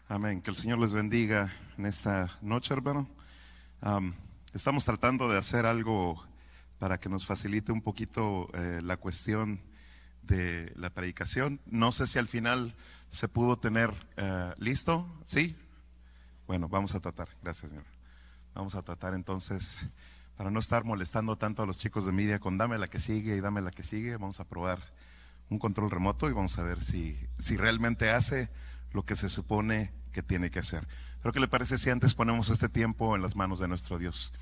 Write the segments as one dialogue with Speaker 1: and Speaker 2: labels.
Speaker 1: Amén. Que el Señor les bendiga en esta noche, hermano. Estamos tratando de hacer algo para que nos facilite un poquito la cuestión de la predicación. No sé si al final se pudo tener listo. ¿Sí? Bueno, vamos a tratar. Gracias, Señor. Vamos a tratar entonces, para no estar molestando tanto a los chicos de media con dame la que sigue y dame la que sigue. Vamos a probar un control remoto y vamos a ver si realmente hace lo que se supone que tiene que hacer. Pero ¿qué le parece si antes ponemos este tiempo en las manos de nuestro Dios?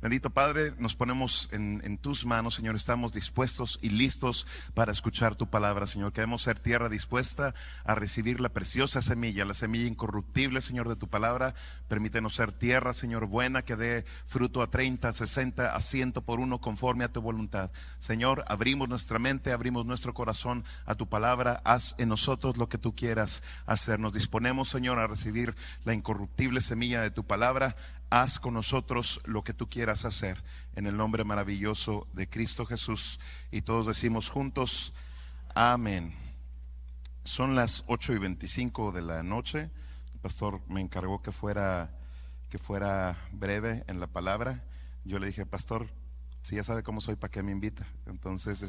Speaker 1: Bendito Padre, nos ponemos en tus manos, Señor. Estamos dispuestos y listos para escuchar tu palabra, Señor. Queremos ser tierra dispuesta a recibir la preciosa semilla, la semilla incorruptible, Señor, de tu palabra. Permítenos ser tierra, Señor, buena, que dé fruto a 30, 60, a 100 por uno, conforme a tu voluntad. Señor, abrimos nuestra mente, abrimos nuestro corazón a tu palabra. Haz en nosotros lo que tú quieras hacer. Nos disponemos, Señor, a recibir la incorruptible semilla de tu palabra. Haz con nosotros lo que tú quieras hacer, en el nombre maravilloso de Cristo Jesús. Y todos decimos juntos, amén. Son las 8:25 de la noche. El pastor me encargó que fuera breve en la palabra. Yo le dije, pastor, si ya sabe cómo soy, ¿para qué me invita? Entonces,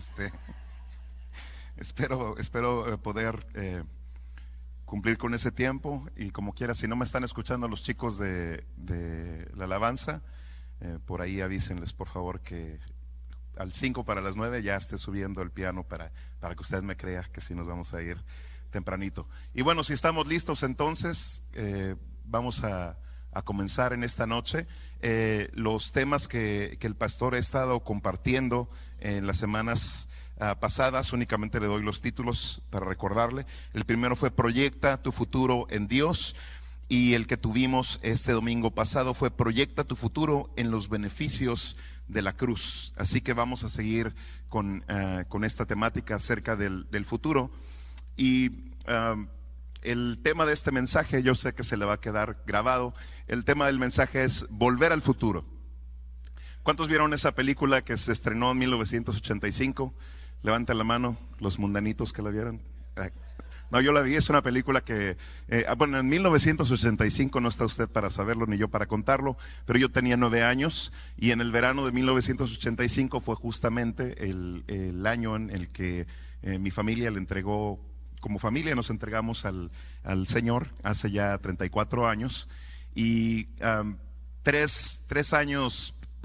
Speaker 1: espero poder cumplir con ese tiempo. Y como quiera, si no me están escuchando los chicos de la alabanza, por ahí avísenles por favor que al 5 para las 9 ya esté subiendo el piano para que usted me crea que sí nos vamos a ir tempranito. Y bueno, si estamos listos entonces, vamos a comenzar en esta noche. Los temas que el pastor ha estado compartiendo en las semanas pasadas, únicamente le doy los títulos para recordarle. El primero fue Proyecta tu futuro en Dios, y el que tuvimos este domingo pasado fue Proyecta tu futuro en los beneficios de la cruz. Así que vamos a seguir con esta temática acerca del futuro. Y el tema de este mensaje, yo sé que se le va a quedar grabado. El tema del mensaje es Volver al futuro. ¿Cuántos vieron esa película que se estrenó en 1985? Levanta la mano los mundanitos que la vieron. No, yo la vi, es una película que, bueno, en 1985 no está usted para saberlo ni yo para contarlo, pero yo tenía 9 años y en el verano de 1985 fue justamente el año en el que mi familia le entregó, como familia nos entregamos al Señor hace ya 34 años. Y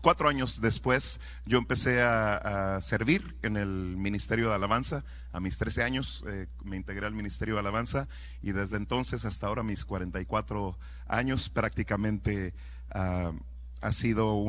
Speaker 1: 4 años después yo empecé a servir en el Ministerio de Alabanza. A mis 13 años me integré al Ministerio de Alabanza, y desde entonces hasta ahora, mis 44 años, prácticamente ha sido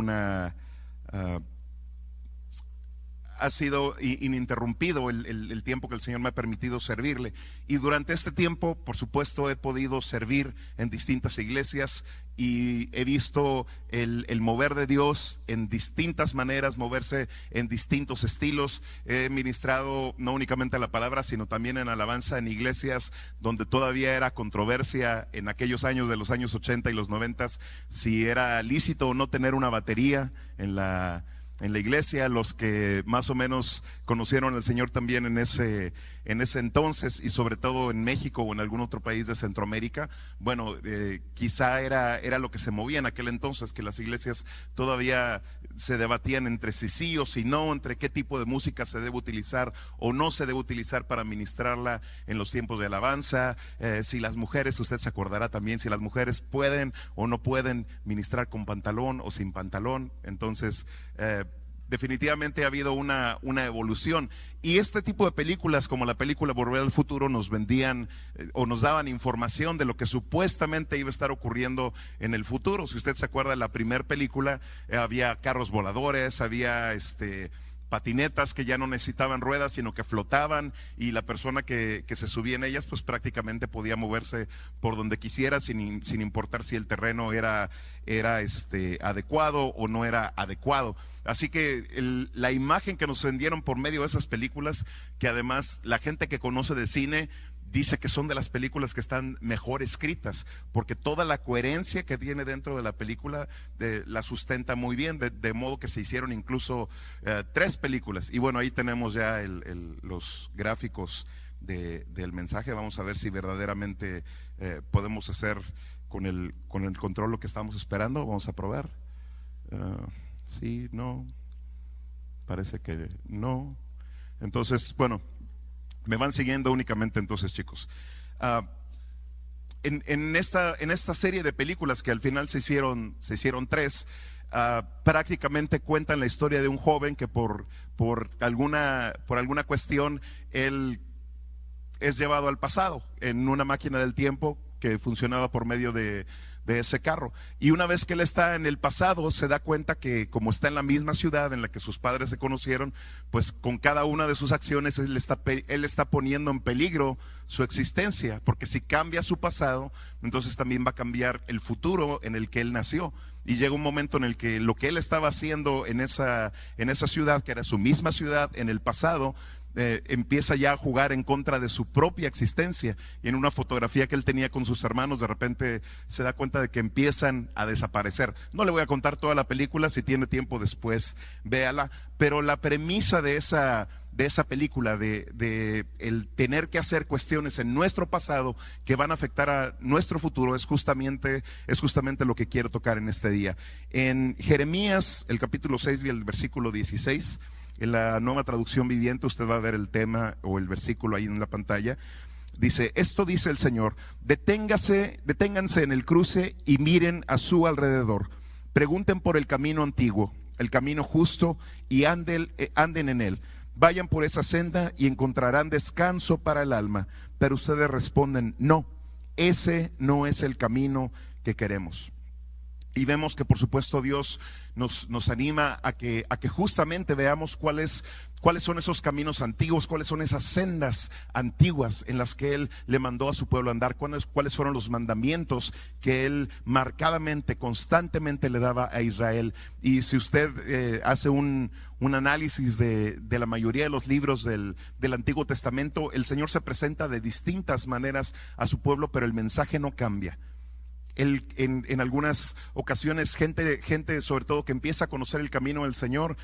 Speaker 1: ininterrumpido el tiempo que el Señor me ha permitido servirle. Y durante este tiempo, por supuesto, he podido servir en distintas iglesias y he visto el mover de Dios en distintas maneras, moverse en distintos estilos. He ministrado no únicamente la palabra, sino también en alabanza en iglesias donde todavía era controversia en aquellos años de los años 80 y los 90 si era lícito o no tener una batería en la iglesia. Los que más o menos conocieron al Señor también en ese entonces, y sobre todo en México o en algún otro país de Centroamérica, bueno, quizá era lo que se movía en aquel entonces, que las iglesias todavía se debatían entre sí o sí no, entre qué tipo de música se debe utilizar o no se debe utilizar para ministrarla en los tiempos de alabanza. Si las mujeres, usted se acordará también, si las mujeres pueden o no pueden ministrar con pantalón o sin pantalón. Entonces, definitivamente ha habido una evolución, y este tipo de películas, como la película Volver al Futuro, nos vendían o nos daban información de lo que supuestamente iba a estar ocurriendo en el futuro. Si usted se acuerda de la primera película, había carros voladores, había patinetas que ya no necesitaban ruedas, sino que flotaban, y la persona que se subía en ellas pues prácticamente podía moverse por donde quisiera, sin importar si el terreno era adecuado o no era adecuado. Así que la imagen que nos vendieron por medio de esas películas, que además la gente que conoce de cine dice que son de las películas que están mejor escritas, porque toda la coherencia que tiene dentro de la película la sustenta muy bien, de modo que se hicieron incluso 3 películas. Y bueno, ahí tenemos ya los gráficos del mensaje. Vamos a ver si verdaderamente podemos hacer con el control lo que estamos esperando. Vamos a probar. Sí, no, parece que no. Entonces, bueno, me van siguiendo únicamente entonces, chicos. En esta serie de películas que al final se hicieron 3, prácticamente cuentan la historia de un joven que por alguna cuestión él es llevado al pasado en una máquina del tiempo que funcionaba por medio de ese carro. Y una vez que él está en el pasado, se da cuenta que como está en la misma ciudad en la que sus padres se conocieron, pues con cada una de sus acciones él está poniendo en peligro su existencia, porque si cambia su pasado, entonces también va a cambiar el futuro en el que él nació. Y llega un momento en el que lo que él estaba haciendo en esa ciudad, que era su misma ciudad en el pasado, empieza ya a jugar en contra de su propia existencia. Y en una fotografía que él tenía con sus hermanos, de repente se da cuenta de que empiezan a desaparecer. No le voy a contar toda la película, si tiene tiempo después véala, pero la premisa de esa película, de el tener que hacer cuestiones en nuestro pasado que van a afectar a nuestro futuro, es justamente lo que quiero tocar en este día. En Jeremías, el capítulo 6 y el versículo 16, en la Nueva Traducción Viviente, usted va a ver el tema o el versículo ahí en la pantalla. Dice: esto dice el Señor, deténganse en el cruce y miren a su alrededor. Pregunten por el camino antiguo, el camino justo, y anden en él. Vayan por esa senda y encontrarán descanso para el alma. Pero ustedes responden: no, ese no es el camino que queremos. Y vemos que por supuesto Dios nos anima a que justamente veamos cuáles son esos caminos antiguos, cuáles son esas sendas antiguas en las que Él le mandó a su pueblo andar, cuáles fueron los mandamientos que Él marcadamente, constantemente le daba a Israel. Y si usted hace un análisis de la mayoría de los libros del Antiguo Testamento, el Señor se presenta de distintas maneras a su pueblo, pero el mensaje no cambia. En algunas ocasiones gente sobre todo que empieza a conocer el camino del Señor,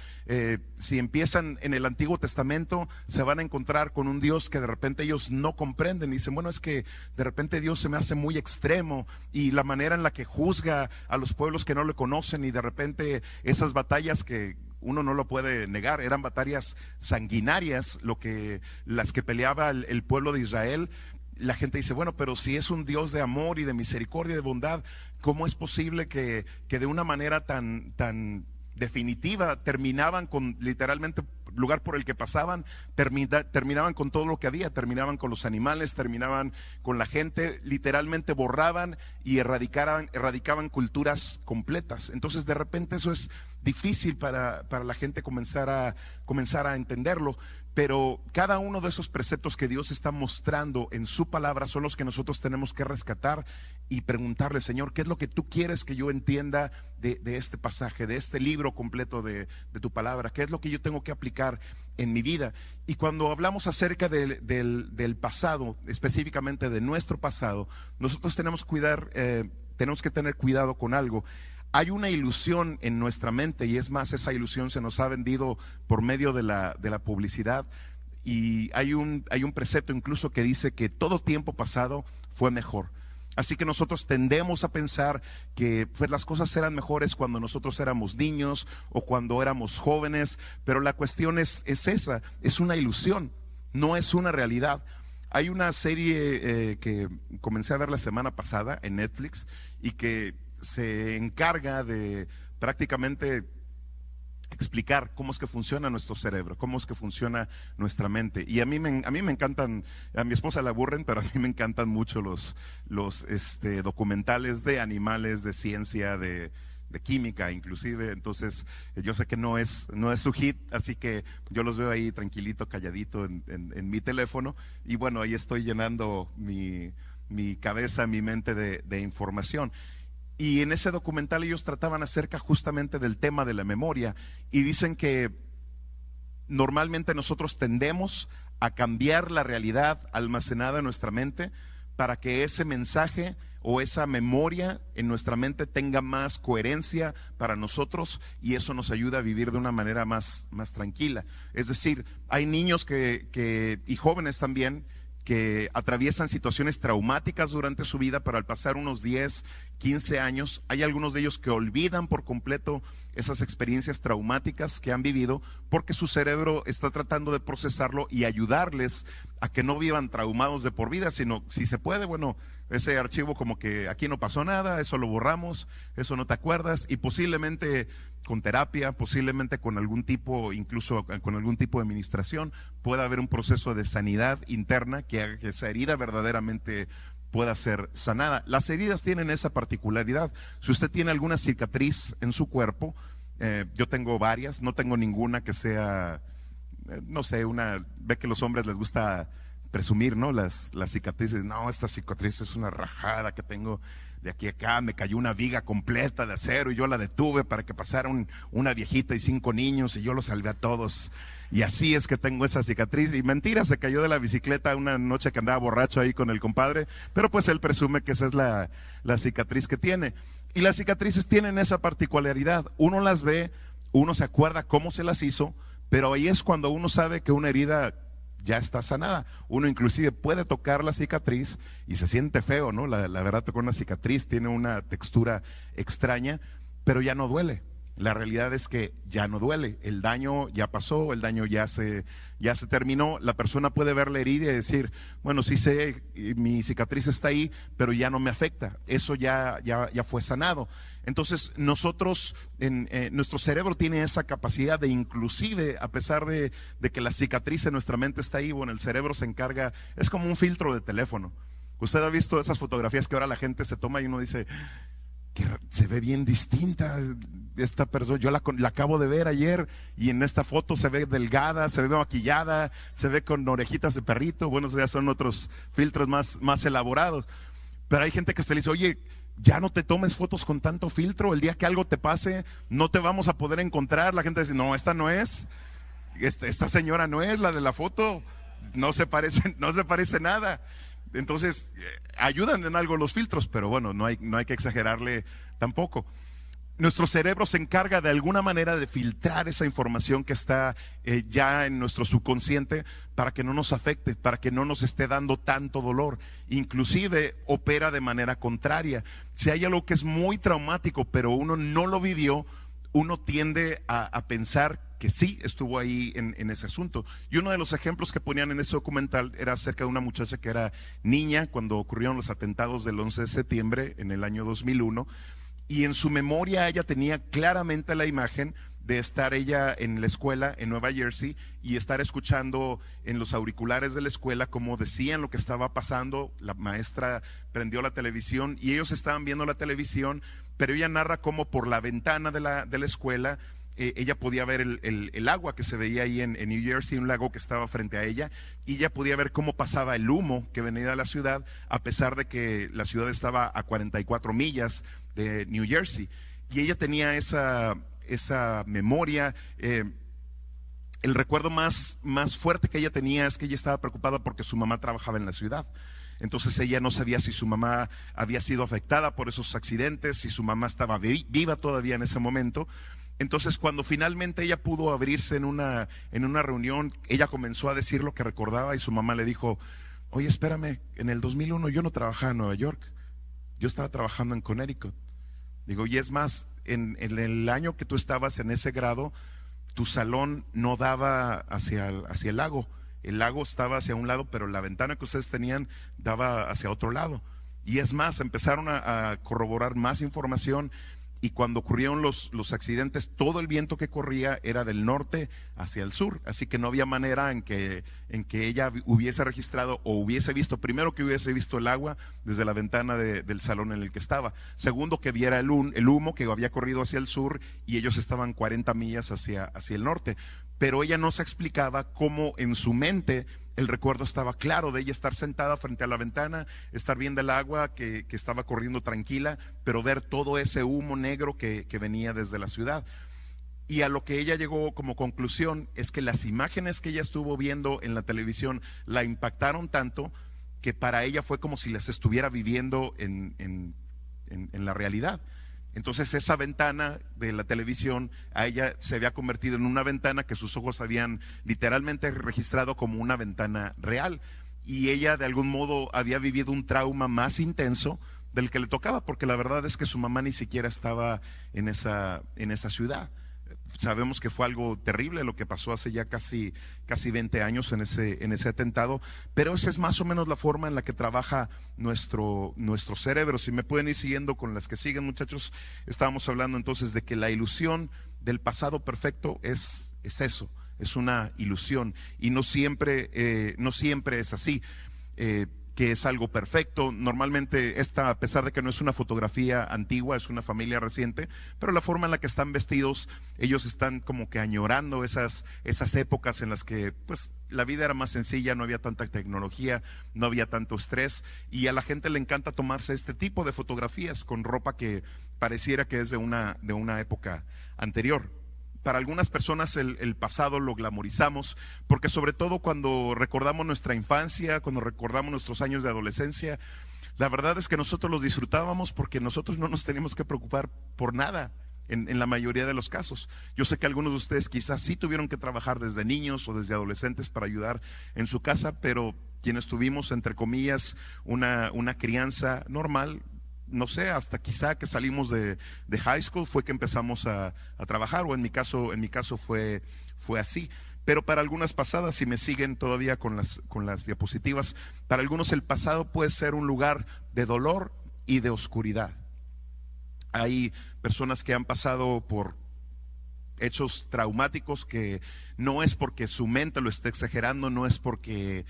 Speaker 1: si empiezan en el Antiguo Testamento, se van a encontrar con un Dios que de repente ellos no comprenden y dicen: bueno, es que de repente Dios se me hace muy extremo, y la manera en la que juzga a los pueblos que no le conocen, y de repente esas batallas que uno no lo puede negar, eran batallas sanguinarias las que peleaba el pueblo de Israel. La gente dice: bueno, pero si es un Dios de amor y de misericordia y de bondad, ¿cómo es posible que de una manera tan definitiva terminaban con literalmente lugar por el que pasaban, terminaban con todo lo que había, terminaban con los animales, terminaban con la gente, literalmente borraban y erradicaban culturas completas? Entonces de repente eso es difícil para la gente comenzar a entenderlo. Pero cada uno de esos preceptos que Dios está mostrando en su palabra son los que nosotros tenemos que rescatar y preguntarle: Señor, ¿qué es lo que tú quieres que yo entienda de este pasaje, de este libro completo de tu palabra? ¿Qué es lo que yo tengo que aplicar en mi vida? Y cuando hablamos acerca del pasado, específicamente de nuestro pasado, nosotros tenemos que tener cuidado con algo. Hay una ilusión en nuestra mente, y es más, esa ilusión se nos ha vendido por medio de la publicidad, y hay un precepto incluso que dice que todo tiempo pasado fue mejor. Así que nosotros tendemos a pensar que pues las cosas eran mejores cuando nosotros éramos niños o cuando éramos jóvenes, pero la cuestión es esa, es una ilusión, no es una realidad. Hay una serie que comencé a ver la semana pasada en Netflix y que se encarga de prácticamente explicar cómo es que funciona nuestro cerebro, cómo es que funciona nuestra mente. Y a mí me encantan, a mi esposa le aburren, pero a mí me encantan mucho los documentales de animales, de ciencia, de química inclusive. Entonces yo sé que no es su hit, así que yo los veo ahí tranquilito, calladito en mi teléfono, y bueno, ahí estoy llenando mi cabeza, mi mente de información. Y en ese documental ellos trataban acerca justamente del tema de la memoria, y dicen que normalmente nosotros tendemos a cambiar la realidad almacenada en nuestra mente para que ese mensaje o esa memoria en nuestra mente tenga más coherencia para nosotros, y eso nos ayuda a vivir de una manera más tranquila. Es decir, hay niños y jóvenes también que atraviesan situaciones traumáticas durante su vida, pero al pasar unos 10, 15 años, hay algunos de ellos que olvidan por completo esas experiencias traumáticas que han vivido porque su cerebro está tratando de procesarlo y ayudarles a que no vivan traumados de por vida, sino si se puede, bueno, ese archivo como que aquí no pasó nada, eso lo borramos, eso no te acuerdas, y posiblemente con terapia, posiblemente con algún tipo, incluso con algún tipo de administración, pueda haber un proceso de sanidad interna que haga que esa herida verdaderamente pueda ser sanada. Las heridas tienen esa particularidad. Si usted tiene alguna cicatriz en su cuerpo, yo tengo varias, no tengo ninguna que sea, no sé, ve que a los hombres les gusta presumir, ¿no? Las cicatrices. No, esta cicatriz es una rajada que tengo de aquí a acá, me cayó una viga completa de acero y yo la detuve para que pasara una viejita y 5 niños y yo los salvé a todos. Y así es que tengo esa cicatriz. Y mentira, se cayó de la bicicleta una noche que andaba borracho ahí con el compadre, pero pues él presume que esa es la cicatriz que tiene. Y las cicatrices tienen esa particularidad. Uno las ve, uno se acuerda cómo se las hizo, pero ahí es cuando uno sabe que una herida ya está sanada. Uno inclusive puede tocar la cicatriz y se siente feo, ¿no? La verdad, tocar una cicatriz tiene una textura extraña, pero ya no duele. La realidad es que ya no duele. El daño ya pasó, el daño ya se terminó. La persona puede ver la herida y decir, bueno, sí sé, mi cicatriz está ahí, pero ya no me afecta. Eso ya fue sanado. Entonces nosotros, nuestro cerebro tiene esa capacidad de, inclusive a pesar de que la cicatriz en nuestra mente está ahí, bueno, el cerebro se encarga, es como un filtro de teléfono. Usted ha visto esas fotografías que ahora la gente se toma y uno dice, que se ve bien distinta esta persona, yo la acabo de ver ayer y en esta foto se ve delgada, se ve maquillada, se ve con orejitas de perrito. Bueno, ya son otros filtros más elaborados, pero hay gente que se le dice, oye, ya no te tomes fotos con tanto filtro, el día que algo te pase no te vamos a poder encontrar. La gente dice, no, esta no es, esta señora no es la de la foto, no se parece nada. Entonces ayudan en algo los filtros, pero bueno, no hay que exagerarle tampoco. Nuestro cerebro se encarga de alguna manera de filtrar esa información que está ya en nuestro subconsciente para que no nos afecte, para que no nos esté dando tanto dolor. Inclusive opera de manera contraria. Si hay algo que es muy traumático pero uno no lo vivió, uno tiende a pensar que sí estuvo ahí en ese asunto. Y uno de los ejemplos que ponían en ese documental era acerca de una muchacha que era niña cuando ocurrieron los atentados del 11 de septiembre en el año 2001, y en su memoria ella tenía claramente la imagen de estar ella en la escuela en Nueva Jersey y estar escuchando en los auriculares de la escuela como decían lo que estaba pasando. La maestra prendió la televisión y ellos estaban viendo la televisión, pero ella narra cómo por la ventana de la escuela ella podía ver el agua que se veía ahí en New Jersey, un lago que estaba frente a ella, y ella podía ver cómo pasaba el humo que venía de la ciudad, a pesar de que la ciudad estaba a 44 millas de New Jersey. Y ella tenía esa memoria. El recuerdo más fuerte que ella tenía es que ella estaba preocupada porque su mamá trabajaba en la ciudad. Entonces ella no sabía si su mamá había sido afectada por esos accidentes, si su mamá estaba viva todavía en ese momento. Entonces cuando finalmente ella pudo abrirse en una reunión, ella comenzó a decir lo que recordaba y su mamá le dijo, oye, espérame, en el 2001 yo no trabajaba en Nueva York, yo estaba trabajando en Connecticut. Digo, y es más, en el año que tú estabas en ese grado, tu salón no daba hacia el lago. El lago estaba hacia un lado, pero la ventana que ustedes tenían daba hacia otro lado. Y es más, empezaron a corroborar más información. Y cuando ocurrieron los accidentes, todo el viento que corría era del norte hacia el sur, así que no había manera en que ella hubiese registrado o hubiese visto, primero que hubiese visto el agua desde la ventana del salón en el que estaba, segundo que viera el humo que había corrido hacia el sur y ellos estaban 40 millas hacia el norte, pero ella no se explicaba cómo en su mente el recuerdo estaba claro de ella estar sentada frente a la ventana, estar viendo el agua que estaba corriendo tranquila, pero ver todo ese humo negro que venía desde la ciudad. Y a lo que ella llegó como conclusión es que las imágenes que ella estuvo viendo en la televisión la impactaron tanto que para ella fue como si las estuviera viviendo en la realidad. Entonces esa ventana de la televisión a ella se había convertido en una ventana que sus ojos habían literalmente registrado como una ventana real. y ella de algún modo había vivido un trauma más intenso del que le tocaba, porque la verdad es que su mamá ni siquiera estaba en esa ciudad. Sabemos que fue algo terrible lo que pasó hace ya casi 20 años en ese atentado, pero esa es más o menos la forma en la que trabaja nuestro cerebro. Si me pueden ir siguiendo con las que siguen, muchachos, estábamos hablando entonces de que la ilusión del pasado perfecto es eso, es una ilusión, y no siempre es así. Que es algo perfecto. Normalmente esta, a pesar de que no es una fotografía antigua, es una familia reciente, pero la forma en la que están vestidos, ellos están como que añorando esas épocas en las que pues la vida era más sencilla, no había tanta tecnología, no había tanto estrés, y a la gente le encanta tomarse este tipo de fotografías con ropa que pareciera que es de una época anterior. Para algunas personas el pasado lo glamorizamos, porque sobre todo cuando recordamos nuestra infancia, cuando recordamos nuestros años de adolescencia, la verdad es que nosotros los disfrutábamos porque nosotros no nos teníamos que preocupar por nada en la mayoría de los casos. Yo sé que algunos de ustedes quizás sí tuvieron que trabajar desde niños o desde adolescentes para ayudar en su casa, pero quienes tuvimos, entre comillas, una crianza normal, no sé, hasta quizá que salimos de high school fue que empezamos a trabajar, o en mi caso fue así. Pero para algunas pasadas, si me siguen todavía con las diapositivas, para algunos el pasado puede ser un lugar de dolor y de oscuridad. Hay personas que han pasado por hechos traumáticos que no es porque su mente lo esté exagerando, no es porque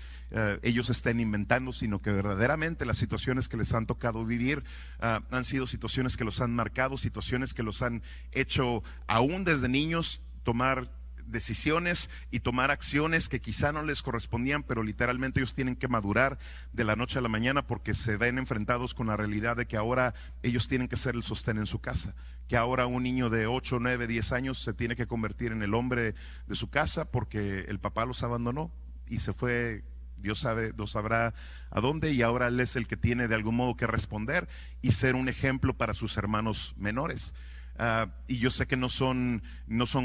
Speaker 1: ellos estén inventando, sino que verdaderamente las situaciones que les han tocado vivir han sido situaciones que los han marcado, situaciones que los han hecho aún desde niños tomar decisiones y tomar acciones que quizá no les correspondían, pero literalmente ellos tienen que madurar de la noche a la mañana porque se ven enfrentados con la realidad de que ahora ellos tienen que ser el sostén en su casa, que ahora un niño de 8, 9, 10 años se tiene que convertir en el hombre de su casa porque el papá los abandonó y se fue, Dios sabrá a dónde, y ahora él es el que tiene de algún modo que responder y ser un ejemplo para sus hermanos menores. Y yo sé que no son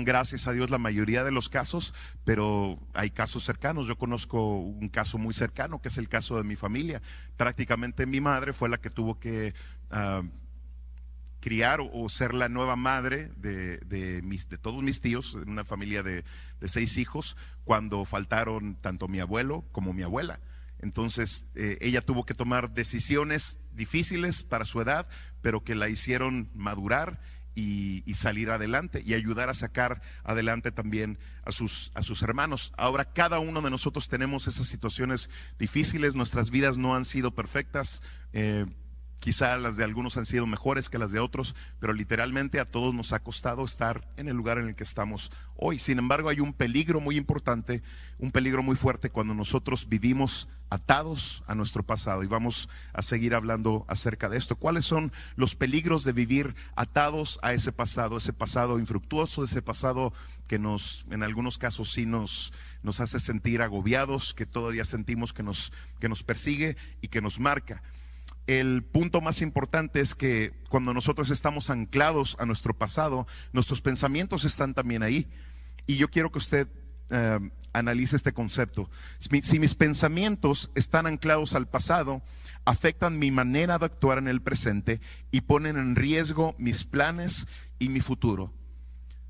Speaker 1: gracias a Dios la mayoría de los casos, pero hay casos cercanos. Yo conozco un caso muy cercano que es el caso de mi familia. Prácticamente mi madre fue la que tuvo que criar o ser la nueva madre de todos mis tíos, en una familia de 6 hijos, cuando faltaron tanto mi abuelo como mi abuela. Entonces ella tuvo que tomar decisiones difíciles para su edad, pero que la hicieron madurar y salir adelante y ayudar a sacar adelante también a sus hermanos. Ahora cada uno de nosotros tenemos esas situaciones difíciles, nuestras vidas no han sido perfectas, quizá las de algunos han sido mejores que las de otros, pero literalmente a todos nos ha costado estar en el lugar en el que estamos hoy. Sin embargo, hay un peligro muy importante, un peligro muy fuerte cuando nosotros vivimos atados a nuestro pasado, y vamos a seguir hablando acerca de esto. ¿Cuáles son los peligros de vivir atados a ese pasado infructuoso, ese pasado que en algunos casos sí nos hace sentir agobiados, que todavía sentimos que nos persigue y que nos marca? El punto más importante es que cuando nosotros estamos anclados a nuestro pasado, nuestros pensamientos están también ahí. Y yo quiero que usted analice este concepto. Si mis pensamientos están anclados al pasado, afectan mi manera de actuar en el presente y ponen en riesgo mis planes y mi futuro.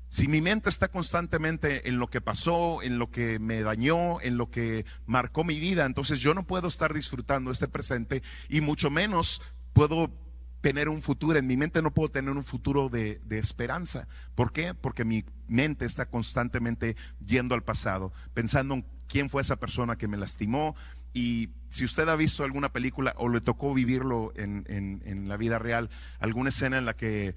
Speaker 1: Si mi mente está constantemente en lo que pasó, en lo que me dañó, en lo que marcó mi vida, entonces yo no puedo estar disfrutando este presente y mucho menos puedo tener un futuro. En mi mente no puedo tener un futuro de esperanza. ¿Por qué? Porque mi mente está constantemente yendo al pasado, pensando en quién fue esa persona que me lastimó. Y si usted ha visto alguna película o le tocó vivirlo en la vida real, alguna escena en la que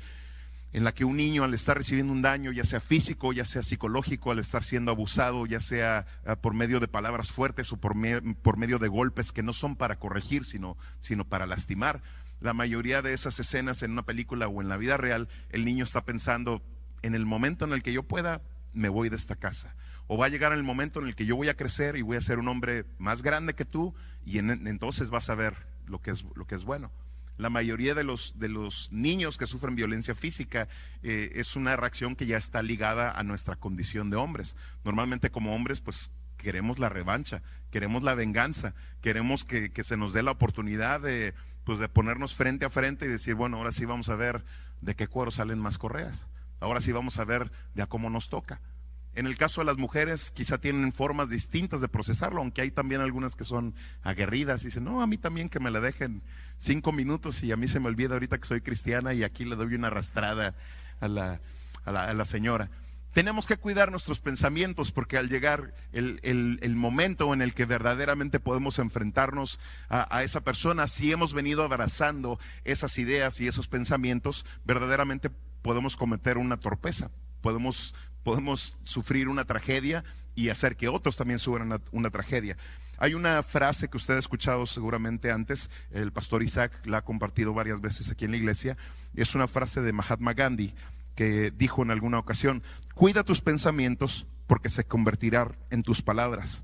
Speaker 1: un niño, al estar recibiendo un daño, ya sea físico, ya sea psicológico, al estar siendo abusado, ya sea por medio de palabras fuertes o por medio de golpes que no son para corregir, sino para lastimar, la mayoría de esas escenas en una película o en la vida real, el niño está pensando: en el momento en el que yo pueda, me voy de esta casa. O va a llegar el momento en el que yo voy a crecer y voy a ser un hombre más grande que tú, y entonces vas a ver lo que es bueno. La mayoría de los niños que sufren violencia física es una reacción que ya está ligada a nuestra condición de hombres. Normalmente como hombres pues queremos la revancha, queremos la venganza, queremos que se nos dé la oportunidad de ponernos frente a frente y decir, bueno, ahora sí vamos a ver de qué cuero salen más correas, ahora sí vamos a ver de a cómo nos toca. En el caso de las mujeres, quizá tienen formas distintas de procesarlo, aunque hay también algunas que son aguerridas y dicen, no, a mí también que me la dejen 5 minutos y a mí se me olvida ahorita que soy cristiana y aquí le doy una arrastrada a la señora. Tenemos que cuidar nuestros pensamientos, porque al llegar el momento en el que verdaderamente podemos enfrentarnos a esa persona, si hemos venido abrazando esas ideas y esos pensamientos, verdaderamente podemos cometer una torpeza, podemos sufrir una tragedia y hacer que otros también sufran una tragedia. Hay una frase que usted ha escuchado seguramente antes, el pastor Isaac la ha compartido varias veces aquí en la iglesia. Es una frase de Mahatma Gandhi que dijo en alguna ocasión: cuida tus pensamientos porque se convertirán en tus palabras.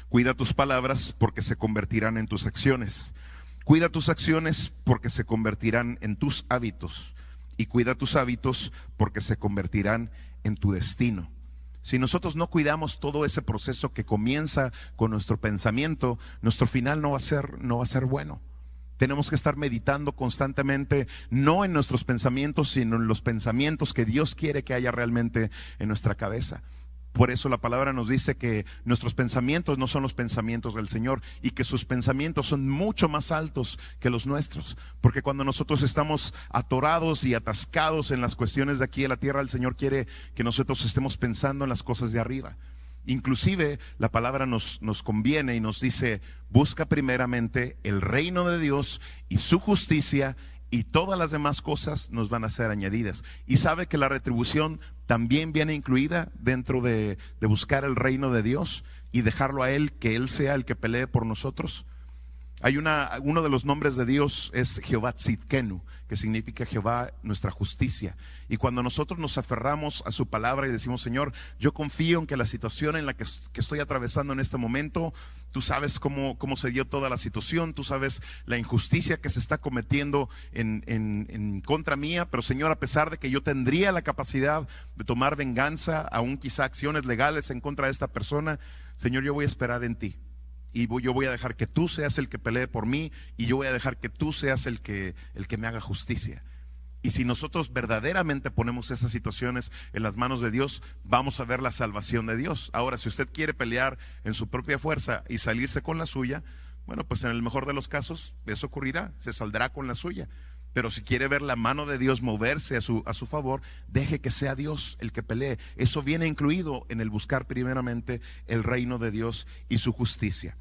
Speaker 1: Cuida tus palabras porque se convertirán en tus acciones. Cuida tus acciones porque se convertirán en tus hábitos. Y cuida tus hábitos porque se convertirán en tu destino. Si nosotros no cuidamos todo ese proceso que comienza con nuestro pensamiento, nuestro final no va a ser bueno. Tenemos que estar meditando constantemente, no en nuestros pensamientos, sino en los pensamientos que Dios quiere que haya realmente en nuestra cabeza. Por eso la palabra nos dice que nuestros pensamientos no son los pensamientos del Señor y que sus pensamientos son mucho más altos que los nuestros. Porque cuando nosotros estamos atorados y atascados en las cuestiones de aquí de la tierra, el Señor quiere que nosotros estemos pensando en las cosas de arriba. Inclusive la palabra nos conviene y nos dice: busca primeramente el reino de Dios y su justicia, y todas las demás cosas nos van a ser añadidas. Y sabe que la retribución también viene incluida dentro de buscar el reino de Dios y dejarlo a Él, que Él sea el que pelee por nosotros. Uno de los nombres de Dios es Jehová Tzidkenu, que significa Jehová nuestra justicia. Y cuando nosotros nos aferramos a su palabra y decimos: Señor, yo confío en que la situación en la que estoy atravesando en este momento, tú sabes cómo se dio toda la situación, tú sabes la injusticia que se está cometiendo en contra mía, pero Señor, a pesar de que yo tendría la capacidad de tomar venganza, aún quizá acciones legales en contra de esta persona, Señor, yo voy a esperar en ti. Y yo voy a dejar que tú seas el que pelee por mí, y yo voy a dejar que tú seas el que me haga justicia. Y si nosotros verdaderamente ponemos esas situaciones en las manos de Dios, vamos a ver la salvación de Dios. Ahora, si usted quiere pelear en su propia fuerza y salirse con la suya, bueno, pues en el mejor de los casos eso ocurrirá, se saldrá con la suya. Pero si quiere ver la mano de Dios moverse a su favor, deje que sea Dios el que pelee. Eso viene incluido en el buscar primeramente el reino de Dios y su justicia.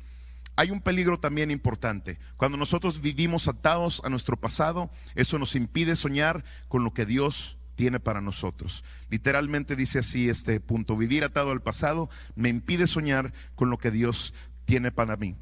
Speaker 1: Hay un peligro también importante. Cuando nosotros vivimos atados a nuestro pasado, eso nos impide soñar con lo que Dios tiene para nosotros. Literalmente dice así este punto: vivir atado al pasado me impide soñar con lo que Dios tiene para mí.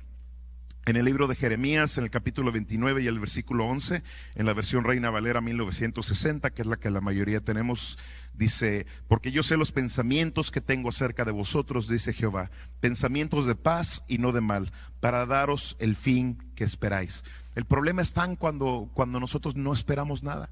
Speaker 1: En el libro de Jeremías, en el capítulo 29 y el versículo 11, en la versión Reina Valera 1960, que es la que la mayoría tenemos, dice: porque yo sé los pensamientos que tengo acerca de vosotros, dice Jehová, pensamientos de paz y no de mal, para daros el fin que esperáis. El problema está en cuando nosotros no esperamos nada.